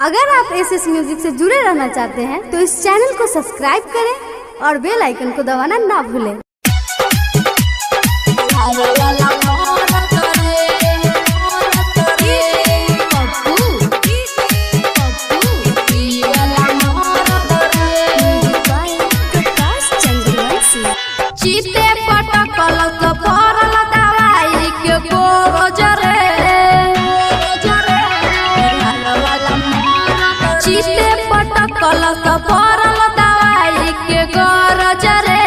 अगर आप SS music से जुड़े रहना चाहते हैं तो इस चैनल को सब्सक्राइब करें और बेल आइकन को दबाना ना भूलें। चीते पटकल तो परल दवाई के गोजरे चीते पटकल तो परल दवाई के गोजरे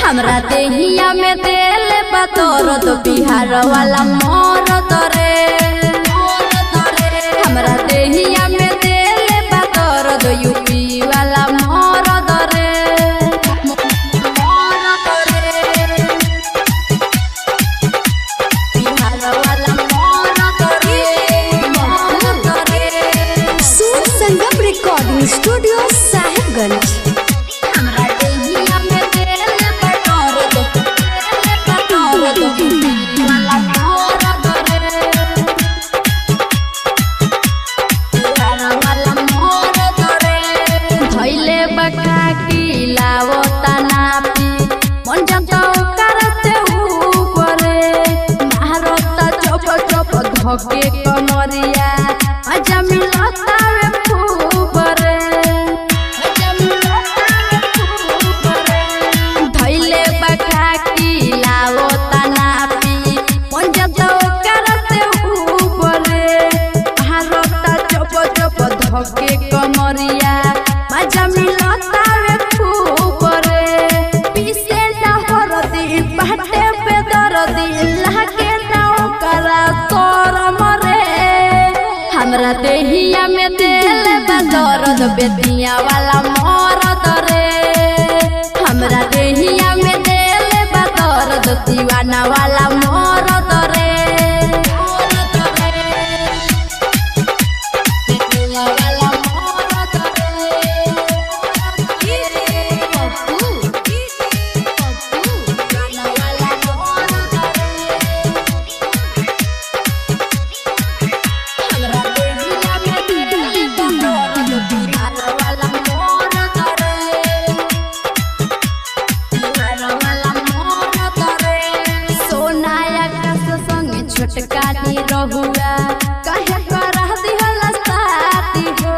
हमरा देहिया में दिल बतौर तो बिहार वाला मोर तरे हमरा देहिया में दिल बतौर तो यूपी वाला मोर तरे संगम रिकॉर्डिंग स्टूडियो साहिबगंज। धैले बका की लावता नापी मन जता करते ऊपरे मारता चप चप धके कमरिया अजा मिलता रे खूबरे धैले बका की लावता नापी मन जता करते ऊपरे मारता चप चप धके कमरिया मजा मिलता रे खूबरे पीसे ना हरदी बाटे पे दर्दी लागे ना ओकरा तोर मरे हमरा देहिया में दिल बदरद बेतिया वाला मोर तरे हमरा देहिया में दिल बदरद दीवाना वाला मोर तरे छोटकानी रहुआ कहे करह दिहल साथी हो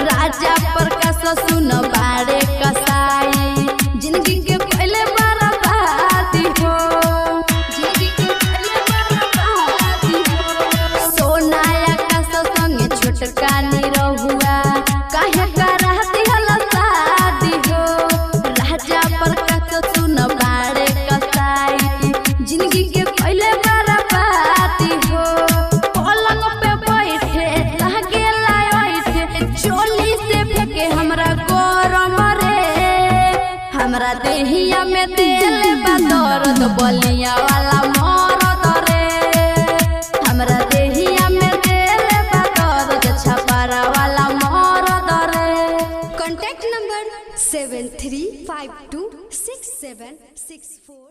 राजा प्रकाश सुन बारे कसाई जिंदगी के पहले बर्बादी हो जिंदगी के पहले बर्बादी हो सोना आकाश संगे छोटकानी रहुआ कहे करह दिहल साथी हो राजा प्रकाश सुन बारे कसाई जिंदगी के पहले हमरा देहिया में दिल बदौरत बलिया वाला मोर तरे हमरा देहिया में दिल बदौरत छपरा वाला मोर तरे। Contact number 73526764।